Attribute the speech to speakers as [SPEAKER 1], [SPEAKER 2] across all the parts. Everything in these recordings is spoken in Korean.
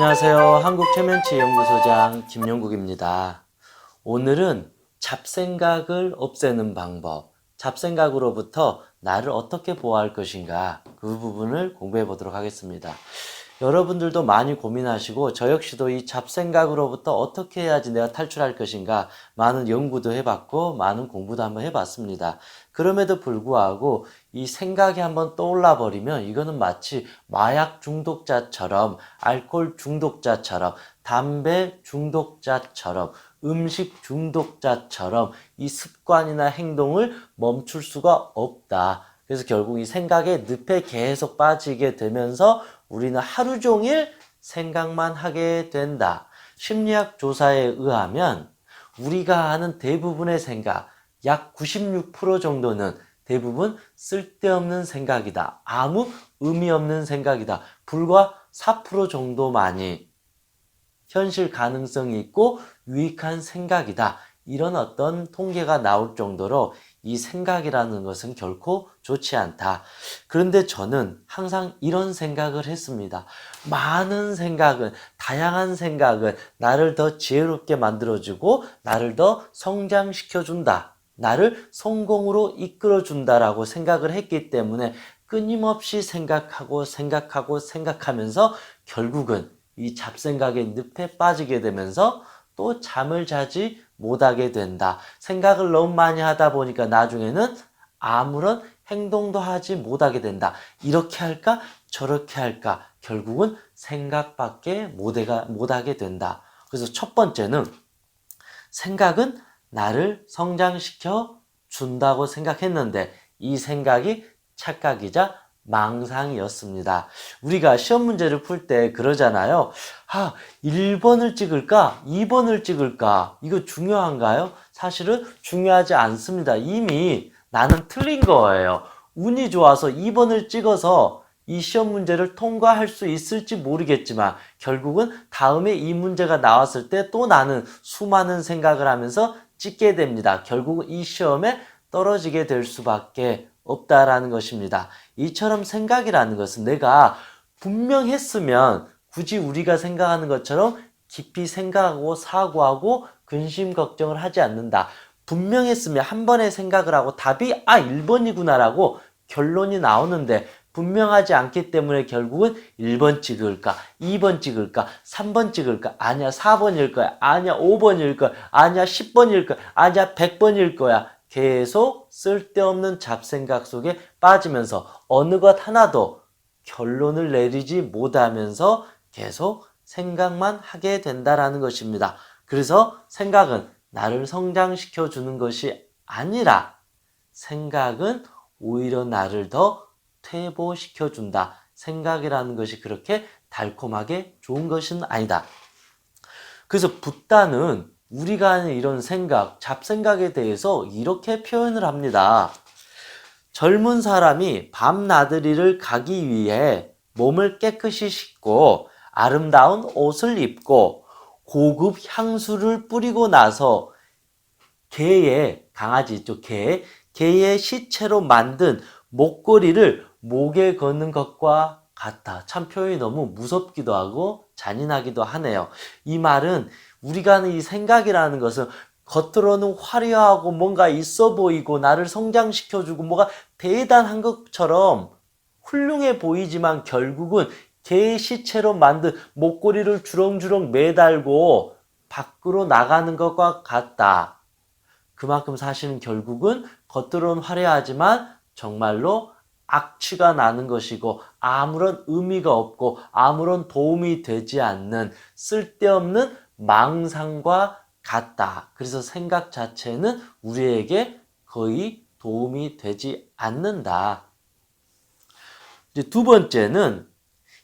[SPEAKER 1] 안녕하세요. 한국최면치연구소장 김용국입니다. 오늘은 잡생각을 없애는 방법, 잡생각으로부터 나를 어떻게 보호할 것인가, 그 부분을 공부해 보도록 하겠습니다. 여러분들도 많이 고민하시고 저 역시도 이 잡생각으로부터 어떻게 해야지 내가 탈출할 것인가 많은 연구도 해봤고 많은 공부도 한번 해봤습니다. 그럼에도 불구하고 이 생각이 한번 떠올라 버리면 이거는 마치 마약 중독자처럼, 알코올 중독자처럼, 담배 중독자처럼, 음식 중독자처럼 이 습관이나 행동을 멈출 수가 없다. 그래서 결국 이 생각의 늪에 계속 빠지게 되면서 우리는 하루 종일 생각만 하게 된다. 심리학 조사에 의하면 우리가 하는 대부분의 생각, 약 96% 정도는 대부분 쓸데없는 생각이다. 아무 의미 없는 생각이다. 불과 4% 정도만이 현실 가능성이 있고 유익한 생각이다. 이런 어떤 통계가 나올 정도로 이 생각이라는 것은 결코 좋지 않다. 그런데 저는 항상 이런 생각을 했습니다. 많은 생각은, 다양한 생각은 나를 더 지혜롭게 만들어주고 나를 더 성장시켜준다. 나를 성공으로 이끌어준다라고 생각을 했기 때문에 끊임없이 생각하면서 결국은 이 잡생각의 늪에 빠지게 되면서 또 잠을 자지 못하게 된다. 생각을 너무 많이 하다 보니까 나중에는 아무런 행동도 하지 못하게 된다. 이렇게 할까? 저렇게 할까? 결국은 생각밖에 못하게 된다. 그래서 첫 번째는 생각은 나를 성장시켜 준다고 생각했는데 이 생각이 착각이자 망상이었습니다. 우리가 시험 문제를 풀 때 그러잖아요. 1번을 찍을까? 2번을 찍을까? 이거 중요한가요? 사실은 중요하지 않습니다. 이미 나는 틀린 거예요. 운이 좋아서 2번을 찍어서 이 시험 문제를 통과할 수 있을지 모르겠지만 결국은 다음에 이 문제가 나왔을 때 또 나는 수많은 생각을 하면서 찍게 됩니다. 결국은 이 시험에 떨어지게 될 수밖에 없다라는 것입니다. 이처럼 생각이라는 것은 내가 분명했으면 굳이 우리가 생각하는 것처럼 깊이 생각하고 사고하고 근심 걱정을 하지 않는다. 분명했으면 한 번에 생각을 하고 답이 1번이구나라고 결론이 나오는데 분명하지 않기 때문에 결국은 1번 찍을까, 2번 찍을까, 3번 찍을까, 아니야 4번일 거야, 아니야 5번일 거야, 아니야 10번일 거야, 아니야 100번일 거야. 계속 쓸데없는 잡생각 속에 빠지면서 어느 것 하나도 결론을 내리지 못하면서 계속 생각만 하게 된다라는 것입니다. 그래서 생각은 나를 성장시켜 주는 것이 아니라 생각은 오히려 나를 더 퇴보시켜 준다. 생각이라는 것이 그렇게 달콤하게 좋은 것은 아니다. 그래서 붓다는 우리가 하는 이런 생각, 잡생각에 대해서 이렇게 표현을 합니다. 젊은 사람이 밤나들이를 가기 위해 몸을 깨끗이 씻고 아름다운 옷을 입고 고급 향수를 뿌리고 나서 강아지 있죠, 개의 시체로 만든 목걸이를 목에 거는 것과 같다. 참 표현이 너무 무섭기도 하고 잔인하기도 하네요. 이 말은 우리가 하는 이 생각이라는 것은 겉으로는 화려하고 뭔가 있어 보이고 나를 성장시켜주고 뭐가 대단한 것처럼 훌륭해 보이지만 결국은 개의 시체로 만든 목걸이를 주렁주렁 매달고 밖으로 나가는 것과 같다. 그만큼 사실은 결국은 겉으로는 화려하지만 정말로 악취가 나는 것이고 아무런 의미가 없고 아무런 도움이 되지 않는 쓸데없는 망상과 같다. 그래서 생각 자체는 우리에게 거의 도움이 되지 않는다. 이제 두 번째는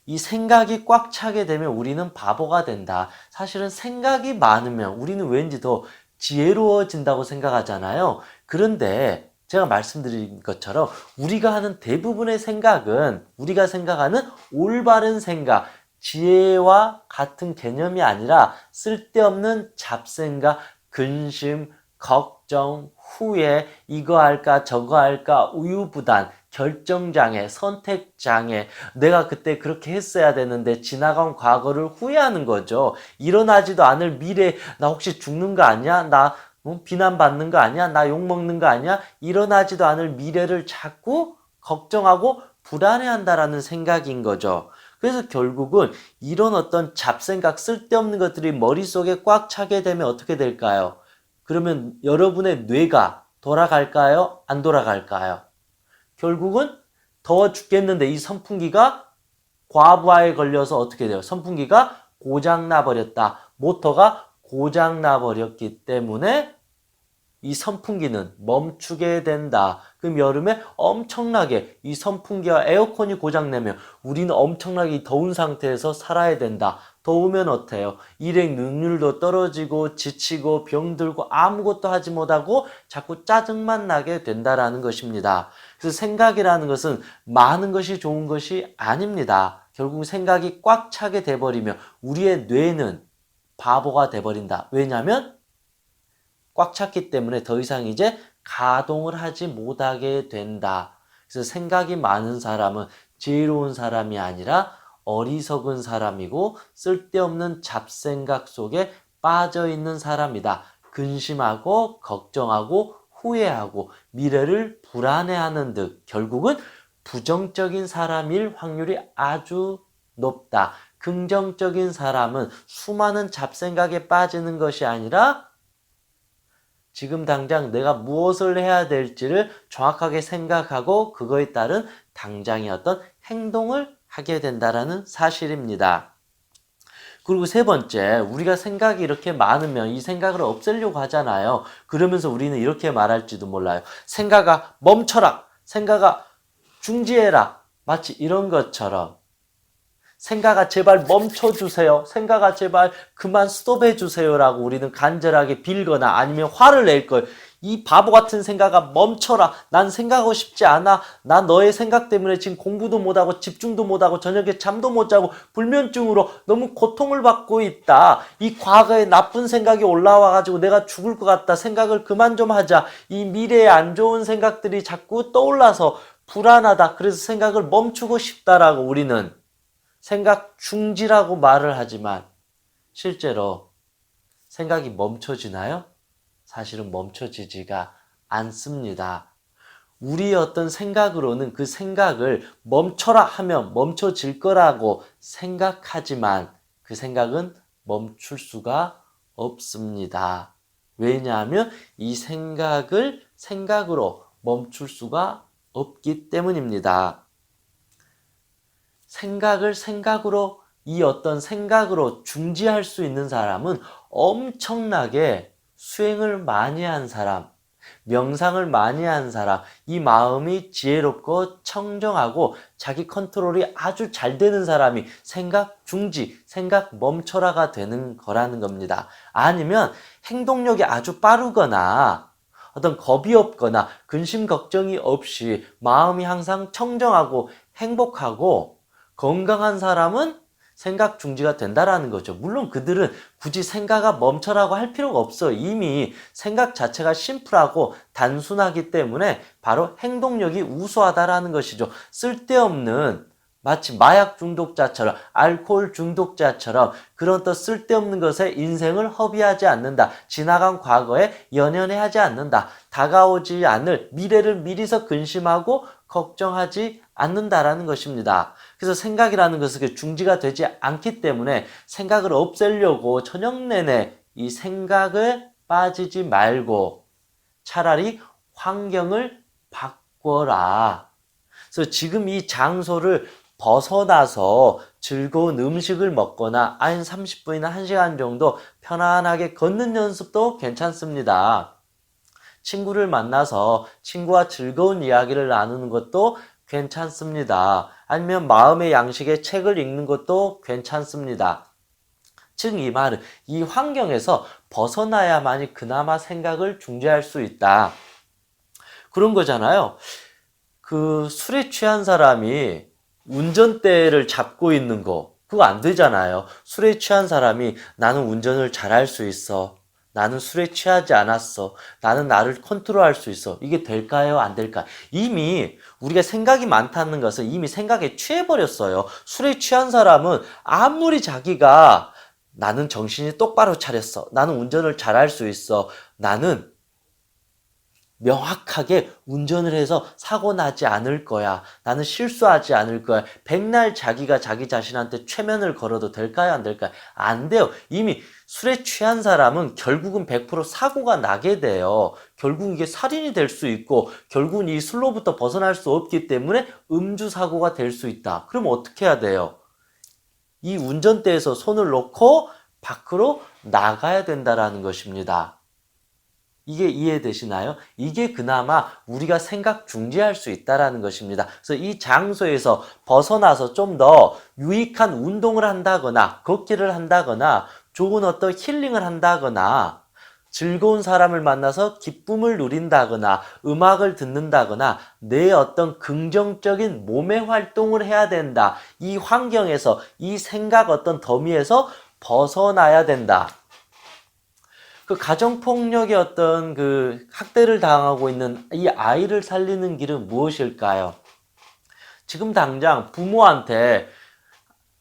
[SPEAKER 1] 이 생각이 꽉 차게 되면 우리는 바보가 된다. 사실은 생각이 많으면 우리는 왠지 더 지혜로워진다고 생각하잖아요. 그런데 제가 말씀드린 것처럼 우리가 하는 대부분의 생각은 우리가 생각하는 올바른 생각, 지혜와 같은 개념이 아니라 쓸데없는 잡생각, 근심, 걱정, 후회, 이거 할까 저거 할까 우유부단 결정장애, 선택장애, 내가 그때 그렇게 했어야 되는데 지나간 과거를 후회하는 거죠. 일어나지도 않을 미래, 나 혹시 죽는 거 아니야? 나 비난받는 거 아니야? 나 욕먹는 거 아니야? 일어나지도 않을 미래를 자꾸 걱정하고 불안해한다라는 생각인 거죠. 그래서 결국은 이런 어떤 잡생각, 쓸데없는 것들이 머릿속에 꽉 차게 되면 어떻게 될까요? 그러면 여러분의 뇌가 돌아갈까요? 안 돌아갈까요? 결국은 더워 죽겠는데 이 선풍기가 과부하에 걸려서 어떻게 돼요? 선풍기가 고장나 버렸다. 모터가 고장나 버렸기 때문에 이 선풍기는 멈추게 된다. 그럼 여름에 엄청나게 이 선풍기와 에어컨이 고장내면 우리는 엄청나게 더운 상태에서 살아야 된다. 더우면 어때요? 일행 능률도 떨어지고 지치고 병들고 아무것도 하지 못하고 자꾸 짜증만 나게 된다라는 것입니다. 그래서 생각이라는 것은 많은 것이 좋은 것이 아닙니다. 결국 생각이 꽉 차게 돼버리면 우리의 뇌는 바보가 돼버린다. 왜냐하면 꽉 찼기 때문에 더 이상 이제 가동을 하지 못하게 된다. 그래서 생각이 많은 사람은 지혜로운 사람이 아니라 어리석은 사람이고 쓸데없는 잡생각 속에 빠져 있는 사람이다. 근심하고 걱정하고 후회하고 미래를 불안해하는 듯 결국은 부정적인 사람일 확률이 아주 높다. 긍정적인 사람은 수많은 잡생각에 빠지는 것이 아니라 지금 당장 내가 무엇을 해야 될지를 정확하게 생각하고 그거에 따른 당장의 어떤 행동을 하게 된다라는 사실입니다. 그리고 세 번째, 우리가 생각이 이렇게 많으면 이 생각을 없애려고 하잖아요. 그러면서 우리는 이렇게 말할지도 몰라요. 생각아 멈춰라. 생각아 중지해라. 마치 이런 것처럼 생각아 제발 멈춰주세요. 생각아 제발 그만 스톱해주세요 라고 우리는 간절하게 빌거나 아니면 화를 낼 걸. 이 바보 같은 생각아 멈춰라. 난 생각하고 싶지 않아. 난 너의 생각 때문에 지금 공부도 못하고 집중도 못하고 저녁에 잠도 못 자고 불면증으로 너무 고통을 받고 있다. 이 과거에 나쁜 생각이 올라와가지고 내가 죽을 것 같다. 생각을 그만 좀 하자. 이 미래에 안 좋은 생각들이 자꾸 떠올라서 불안하다. 그래서 생각을 멈추고 싶다라고 우리는 생각 중지라고 말을 하지만 실제로 생각이 멈춰지나요? 사실은 멈춰지지가 않습니다. 우리의 어떤 생각으로는 그 생각을 멈춰라 하면 멈춰질 거라고 생각하지만 그 생각은 멈출 수가 없습니다. 왜냐하면 이 생각을 생각으로 멈출 수가 없기 때문입니다. 생각을 생각으로 이 어떤 생각으로 중지할 수 있는 사람은 엄청나게 수행을 많이 한 사람, 명상을 많이 한 사람, 이 마음이 지혜롭고 청정하고 자기 컨트롤이 아주 잘 되는 사람이 생각 중지, 생각 멈춰라가 되는 거라는 겁니다. 아니면 행동력이 아주 빠르거나 어떤 겁이 없거나 근심 걱정이 없이 마음이 항상 청정하고 행복하고 건강한 사람은 생각 중지가 된다라는 거죠. 물론 그들은 굳이 생각아 멈춰라고 할 필요가 없어요. 이미 생각 자체가 심플하고 단순하기 때문에 바로 행동력이 우수하다라는 것이죠. 쓸데없는 마치 마약 중독자처럼 알코올 중독자처럼 그런 또 쓸데없는 것에 인생을 허비하지 않는다. 지나간 과거에 연연해하지 않는다. 다가오지 않을 미래를 미리서 근심하고 걱정하지 않는다라는 것입니다. 그래서 생각이라는 것은 중지가 되지 않기 때문에 생각을 없애려고 저녁 내내 이 생각을 빠지지 말고 차라리 환경을 바꿔라. 그래서 지금 이 장소를 벗어나서 즐거운 음식을 먹거나 한 30분이나 1시간 정도 편안하게 걷는 연습도 괜찮습니다. 친구를 만나서 친구와 즐거운 이야기를 나누는 것도 괜찮습니다. 아니면 마음의 양식의 책을 읽는 것도 괜찮습니다. 즉 이 말은 이 환경에서 벗어나야만이 그나마 생각을 중지할 수 있다. 그런 거잖아요. 그 술에 취한 사람이 운전대를 잡고 있는 거 그거 안 되잖아요. 술에 취한 사람이 나는 운전을 잘할 수 있어. 나는 술에 취하지 않았어. 나는 나를 컨트롤할 수 있어. 이게 될까요? 안 될까요? 이미 우리가 생각이 많다는 것은 이미 생각에 취해버렸어요. 술에 취한 사람은 아무리 자기가 나는 정신이 똑바로 차렸어. 나는 운전을 잘할 수 있어. 나는 명확하게 운전을 해서 사고 나지 않을 거야. 나는 실수하지 않을 거야. 백날 자기가 자기 자신한테 최면을 걸어도 될까요? 안 될까요? 안 돼요. 이미 술에 취한 사람은 결국은 100% 사고가 나게 돼요. 결국 이게 살인이 될 수 있고 결국은 이 술로부터 벗어날 수 없기 때문에 음주 사고가 될 수 있다. 그럼 어떻게 해야 돼요? 이 운전대에서 손을 놓고 밖으로 나가야 된다라는 것입니다. 이게 이해되시나요? 이게 그나마 우리가 생각 중지할 수 있다라는 것입니다. 그래서 이 장소에서 벗어나서 좀 더 유익한 운동을 한다거나 걷기를 한다거나 좋은 어떤 힐링을 한다거나 즐거운 사람을 만나서 기쁨을 누린다거나 음악을 듣는다거나 내 어떤 긍정적인 몸의 활동을 해야 된다. 이 환경에서 이 생각 어떤 더미에서 벗어나야 된다. 그 가정폭력의 어떤 그 학대를 당하고 있는 이 아이를 살리는 길은 무엇일까요? 지금 당장 부모한테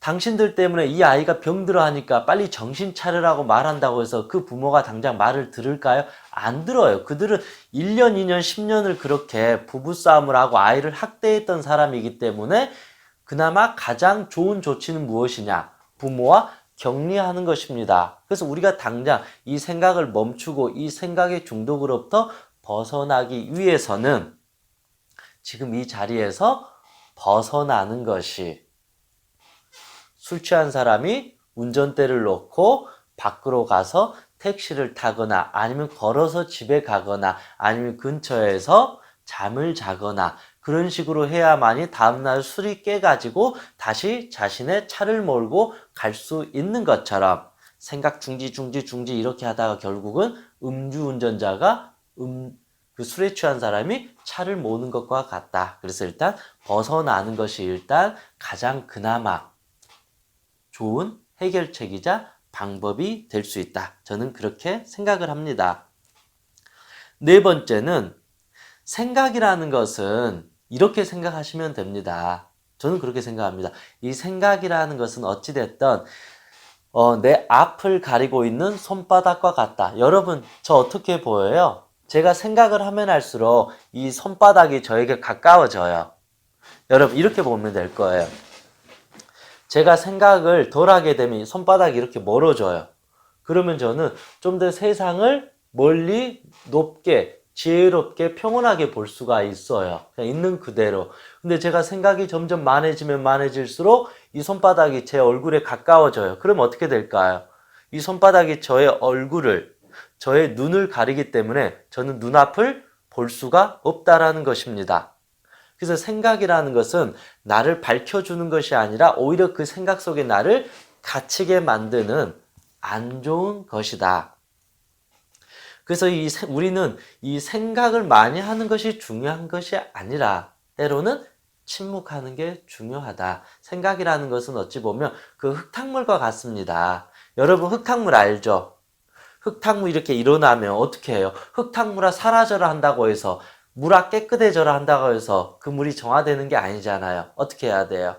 [SPEAKER 1] 당신들 때문에 이 아이가 병들어 하니까 빨리 정신 차리라고 말한다고 해서 그 부모가 당장 말을 들을까요? 안 들어요. 그들은 1년, 2년, 10년을 그렇게 부부싸움을 하고 아이를 학대했던 사람이기 때문에 그나마 가장 좋은 조치는 무엇이냐? 부모와 격리하는 것입니다. 그래서 우리가 당장 이 생각을 멈추고 이 생각의 중독으로부터 벗어나기 위해서는 지금 이 자리에서 벗어나는 것이 술 취한 사람이 운전대를 놓고 밖으로 가서 택시를 타거나 아니면 걸어서 집에 가거나 아니면 근처에서 잠을 자거나 그런 식으로 해야만이 다음날 술이 깨가지고 다시 자신의 차를 몰고 갈 수 있는 것처럼 생각 중지 이렇게 하다가 결국은 음주운전자가 그 술에 취한 사람이 차를 모는 것과 같다. 그래서 일단 벗어나는 것이 일단 가장 그나마 좋은 해결책이자 방법이 될 수 있다. 저는 그렇게 생각을 합니다. 네 번째는 생각이라는 것은 이렇게 생각하시면 됩니다. 저는 그렇게 생각합니다. 이 생각이라는 것은 어찌됐든 내 앞을 가리고 있는 손바닥과 같다. 여러분, 저 어떻게 보여요? 제가 생각을 하면 할수록 이 손바닥이 저에게 가까워져요. 여러분, 이렇게 보면 될 거예요. 제가 생각을 덜 하게 되면 손바닥이 이렇게 멀어져요. 그러면 저는 좀 더 세상을 멀리, 높게, 지혜롭게, 평온하게 볼 수가 있어요. 그냥 있는 그대로. 근데 제가 생각이 점점 많아지면 많아질수록 이 손바닥이 제 얼굴에 가까워져요. 그럼 어떻게 될까요? 이 손바닥이 저의 얼굴을, 저의 눈을 가리기 때문에 저는 눈앞을 볼 수가 없다라는 것입니다. 그래서 생각이라는 것은 나를 밝혀주는 것이 아니라 오히려 그 생각 속에 나를 갇히게 만드는 안 좋은 것이다. 그래서 우리는 이 생각을 많이 하는 것이 중요한 것이 아니라 때로는 침묵하는 게 중요하다. 생각이라는 것은 어찌 보면 그 흙탕물과 같습니다. 여러분 흙탕물 알죠? 흙탕물 이렇게 일어나면 어떻게 해요? 흙탕물아 사라져라 한다고 해서 물아 깨끗해져라 한다고 해서 그 물이 정화되는 게 아니잖아요. 어떻게 해야 돼요?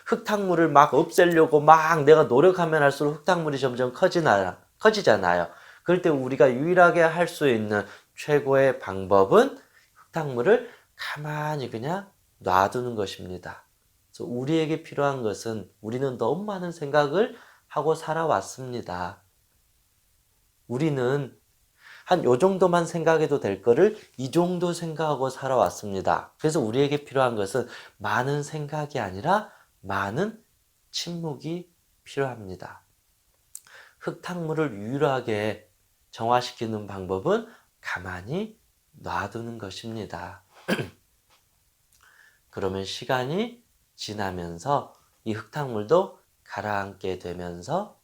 [SPEAKER 1] 흙탕물을 막 없애려고 막 내가 노력하면 할수록 흙탕물이 점점 커지잖아요. 그럴 때 우리가 유일하게 할 수 있는 최고의 방법은 흙탕물을 가만히 그냥 놔두는 것입니다. 그래서 우리에게 필요한 것은 우리는 너무 많은 생각을 하고 살아왔습니다. 우리는 한 요 정도만 생각해도 될 거를 이 정도 생각하고 살아왔습니다. 그래서 우리에게 필요한 것은 많은 생각이 아니라 많은 침묵이 필요합니다. 흙탕물을 유일하게 정화시키는 방법은 가만히 놔두는 것입니다. 그러면 시간이 지나면서 이 흙탕물도 가라앉게 되면서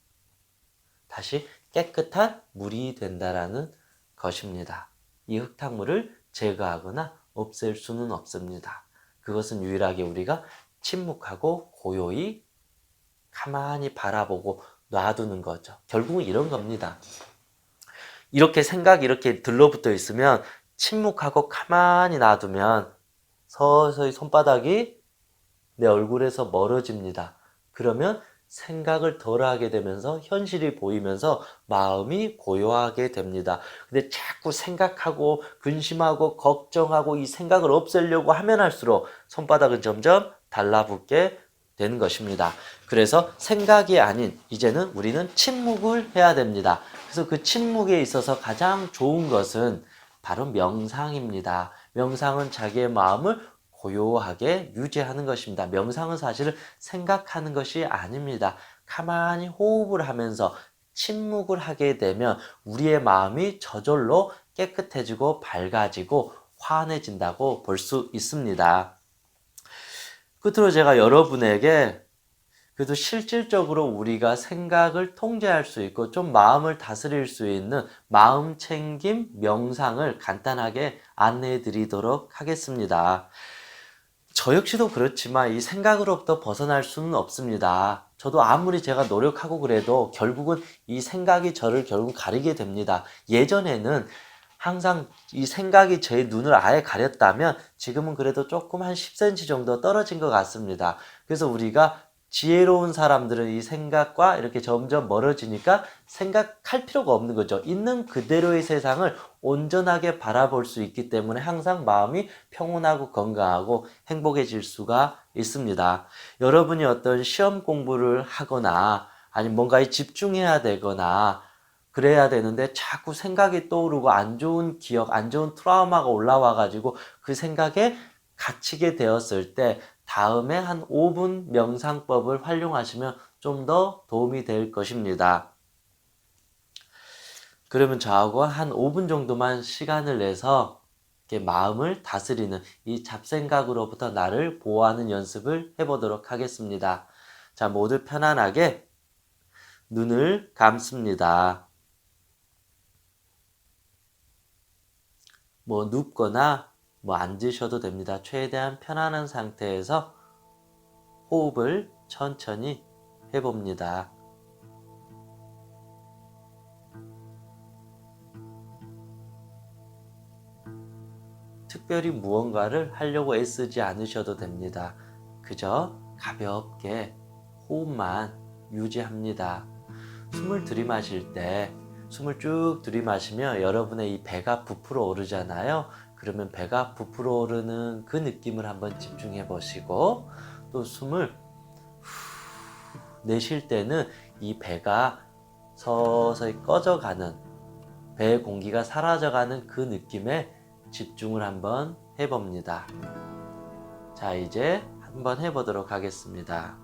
[SPEAKER 1] 다시 깨끗한 물이 된다라는 것입니다. 이 흙탕물을 제거하거나 없앨 수는 없습니다. 그것은 유일하게 우리가 침묵하고 고요히 가만히 바라보고 놔두는 거죠. 결국은 이런 겁니다. 이렇게 생각이 이렇게 들러붙어 있으면 침묵하고 가만히 놔두면 서서히 손바닥이 내 얼굴에서 멀어집니다. 그러면 생각을 덜 하게 되면서 현실이 보이면서 마음이 고요하게 됩니다. 근데 자꾸 생각하고 근심하고 걱정하고 이 생각을 없애려고 하면 할수록 손바닥은 점점 달라붙게 되는 것입니다. 그래서 생각이 아닌 이제는 우리는 침묵을 해야 됩니다. 그래서 그 침묵에 있어서 가장 좋은 것은 바로 명상입니다. 명상은 자기의 마음을 고요하게 유지하는 것입니다. 명상은 사실은 생각하는 것이 아닙니다. 가만히 호흡을 하면서 침묵을 하게 되면 우리의 마음이 저절로 깨끗해지고 밝아지고 환해진다고 볼 수 있습니다. 끝으로 제가 여러분에게 그래도 실질적으로 우리가 생각을 통제할 수 있고 좀 마음을 다스릴 수 있는 마음 챙김 명상을 간단하게 안내해 드리도록 하겠습니다. 저 역시도 그렇지만 이 생각으로부터 벗어날 수는 없습니다. 저도 아무리 제가 노력하고 그래도 결국은 이 생각이 저를 결국 가리게 됩니다. 예전에는 항상 이 생각이 제 눈을 아예 가렸다면 지금은 그래도 조금 한 10cm 정도 떨어진 것 같습니다. 그래서 우리가 지혜로운 사람들은 이 생각과 이렇게 점점 멀어지니까 생각할 필요가 없는 거죠. 있는 그대로의 세상을 온전하게 바라볼 수 있기 때문에 항상 마음이 평온하고 건강하고 행복해질 수가 있습니다. 여러분이 어떤 시험 공부를 하거나 아니면 뭔가에 집중해야 되거나 그래야 되는데 자꾸 생각이 떠오르고 안 좋은 기억, 안 좋은 트라우마가 올라와 가지고 그 생각에 갇히게 되었을 때 다음에 한 5분 명상법을 활용하시면 좀 더 도움이 될 것입니다. 그러면 저하고 한 5분 정도만 시간을 내서 이렇게 마음을 다스리는 이 잡생각으로부터 나를 보호하는 연습을 해보도록 하겠습니다. 자, 모두 편안하게 눈을 감습니다. 뭐 눕거나 뭐 앉으셔도 됩니다. 최대한 편안한 상태에서 호흡을 천천히 해봅니다. 특별히 무언가를 하려고 애쓰지 않으셔도 됩니다. 그저 가볍게 호흡만 유지합니다. 숨을 들이마실 때 숨을 쭉 들이마시면 여러분의 이 배가 부풀어 오르잖아요. 그러면 배가 부풀어 오르는 그 느낌을 한번 집중해 보시고 또 숨을 내쉴 때는 이 배가 서서히 꺼져가는 배의 공기가 사라져가는 그 느낌에 집중을 한번 해봅니다. 자, 이제 한번 해보도록 하겠습니다.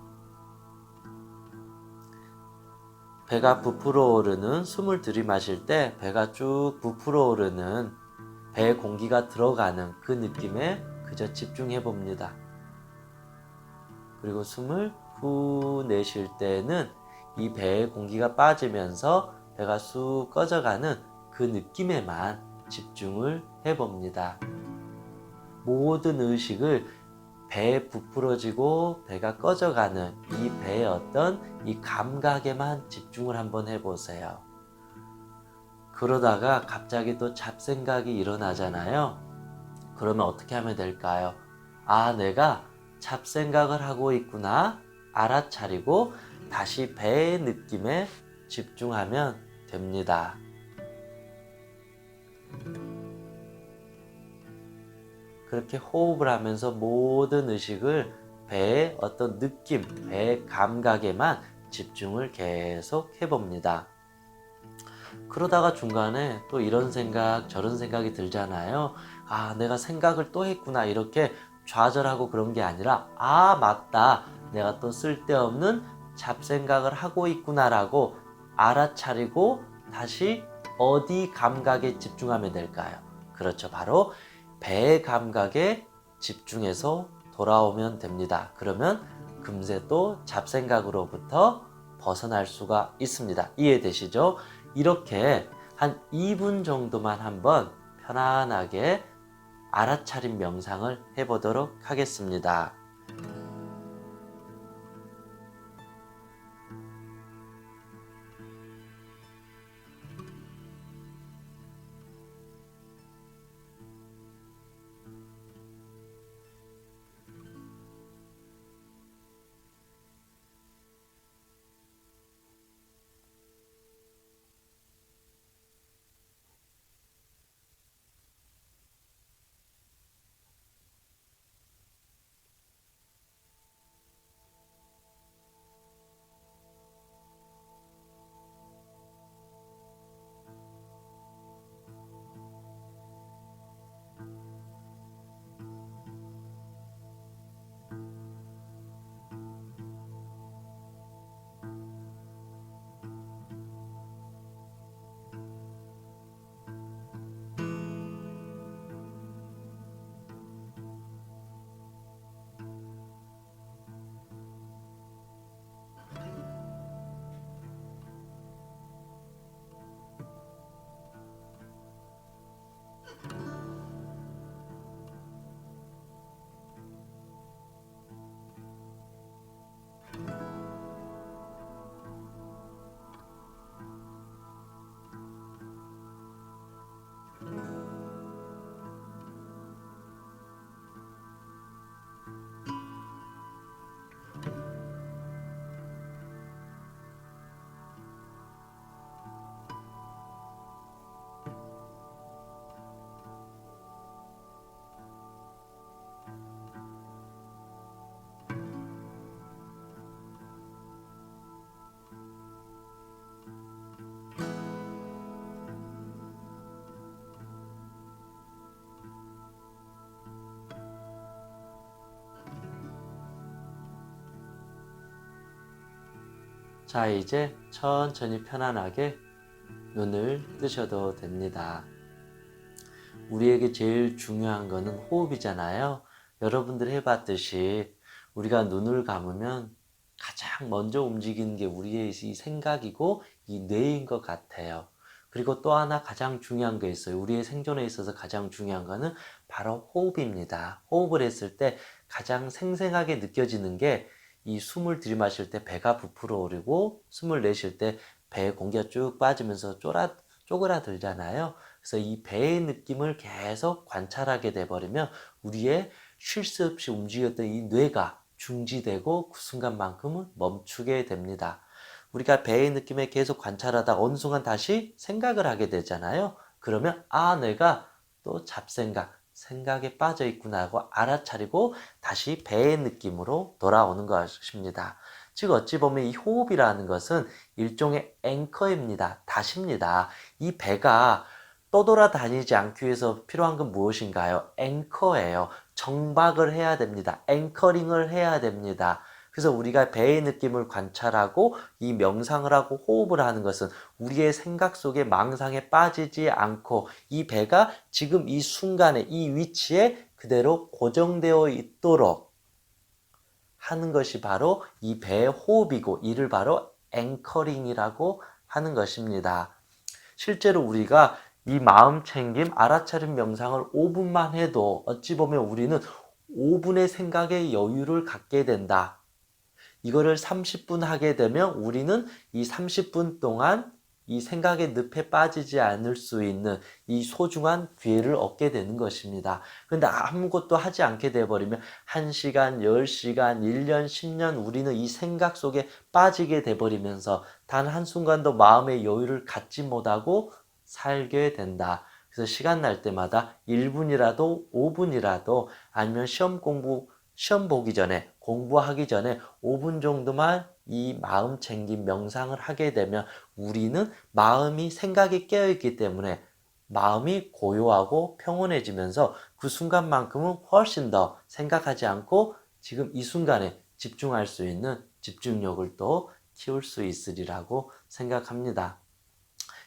[SPEAKER 1] 배가 부풀어 오르는 숨을 들이마실 때 배가 쭉 부풀어 오르는 배에 공기가 들어가는 그 느낌에 그저 집중해 봅니다. 그리고 숨을 후 내쉴 때는 이 배에 공기가 빠지면서 배가 쑥 꺼져가는 그 느낌에만 집중을 해 봅니다. 모든 의식을 배에 부풀어지고 배가 꺼져가는 이 배의 어떤 이 감각에만 집중을 한번 해보세요. 그러다가 갑자기 또 잡생각이 일어나잖아요. 그러면 어떻게 하면 될까요? 아, 내가 잡생각을 하고 있구나 알아차리고 다시 배의 느낌에 집중하면 됩니다. 그렇게 호흡을 하면서 모든 의식을 배의 어떤 느낌, 배의 감각에만 집중을 계속 해봅니다. 그러다가 중간에 또 이런 생각, 저런 생각이 들잖아요. 아, 내가 생각을 또 했구나. 이렇게 좌절하고 그런 게 아니라, 아, 맞다. 내가 또 쓸데없는 잡생각을 하고 있구나라고 알아차리고 다시 어디 감각에 집중하면 될까요? 그렇죠. 바로 배의 감각에 집중해서 돌아오면 됩니다. 그러면 금세 또 잡생각으로부터 벗어날 수가 있습니다. 이해되시죠? 이렇게 한 2분 정도만 한번 편안하게 알아차림 명상을 해보도록 하겠습니다. 자, 이제 천천히 편안하게 눈을 뜨셔도 됩니다. 우리에게 제일 중요한 거는 호흡이잖아요. 여러분들 해봤듯이 우리가 눈을 감으면 가장 먼저 움직이는 게 우리의 이 생각이고 이 뇌인 것 같아요. 그리고 또 하나 가장 중요한 게 있어요. 우리의 생존에 있어서 가장 중요한 거는 바로 호흡입니다. 호흡을 했을 때 가장 생생하게 느껴지는 게 이 숨을 들이마실 때 배가 부풀어 오르고 숨을 내쉴 때 배에 공기가 쭉 빠지면서 쪼그라들잖아요. 그래서 이 배의 느낌을 계속 관찰하게 돼버리면 우리의 쉴 새 없이 움직였던 이 뇌가 중지되고 그 순간만큼은 멈추게 됩니다. 우리가 배의 느낌을 계속 관찰하다가 어느 순간 다시 생각을 하게 되잖아요. 그러면 뇌가 또 생각에 빠져 있구나 하고 알아차리고 다시 배의 느낌으로 돌아오는 것입니다. 즉 어찌 보면 이 호흡이라는 것은 일종의 앵커입니다. 다시입니다. 이 배가 떠돌아다니지 않기 위해서 필요한 건 무엇인가요? 앵커예요. 정박을 해야 됩니다. 앵커링을 해야 됩니다. 그래서 우리가 배의 느낌을 관찰하고 이 명상을 하고 호흡을 하는 것은 우리의 생각 속에 망상에 빠지지 않고 이 배가 지금 이 순간에 이 위치에 그대로 고정되어 있도록 하는 것이 바로 이 배의 호흡이고 이를 바로 앵커링이라고 하는 것입니다. 실제로 우리가 이 마음 챙김, 알아차림 명상을 5분만 해도 어찌 보면 우리는 5분의 생각의 여유를 갖게 된다. 이거를 30분 하게 되면 우리는 이 30분 동안 이 생각의 늪에 빠지지 않을 수 있는 이 소중한 기회를 얻게 되는 것입니다. 그런데 아무것도 하지 않게 돼버리면 1시간, 10시간, 1년, 10년 우리는 이 생각 속에 빠지게 돼버리면서 단 한순간도 마음의 여유를 갖지 못하고 살게 된다. 그래서 시간 날 때마다 1분이라도 5분이라도 아니면 시험 보기 전에 공부하기 전에 5분 정도만 이 마음 챙김 명상을 하게 되면 우리는 마음이 생각이 깨어있기 때문에 마음이 고요하고 평온해지면서 그 순간만큼은 훨씬 더 생각하지 않고 지금 이 순간에 집중할 수 있는 집중력을 또 키울 수 있으리라고 생각합니다.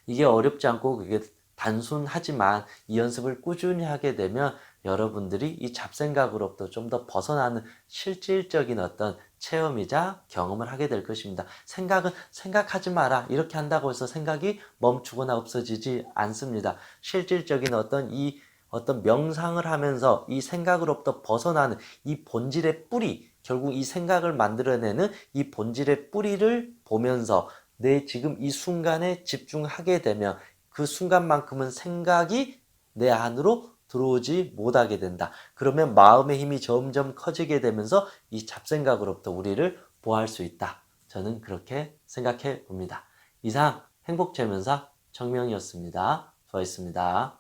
[SPEAKER 1] 이게 어렵지 않고 그게 단순하지만 이 연습을 꾸준히 하게 되면 여러분들이 이 잡생각으로부터 좀 더 벗어나는 실질적인 어떤 체험이자 경험을 하게 될 것입니다. 생각은 생각하지 마라 이렇게 한다고 해서 생각이 멈추거나 없어지지 않습니다. 실질적인 어떤 명상을 하면서 이 생각으로부터 벗어나는 이 본질의 뿌리, 결국 이 생각을 만들어내는 이 본질의 뿌리를 보면서 내 지금 이 순간에 집중하게 되면 그 순간만큼은 생각이 내 안으로 들어오지 못하게 된다. 그러면 마음의 힘이 점점 커지게 되면서 이 잡생각으로부터 우리를 보호할 수 있다. 저는 그렇게 생각해 봅니다. 이상 행복체면사 청명이었습니다. 수고하셨습니다.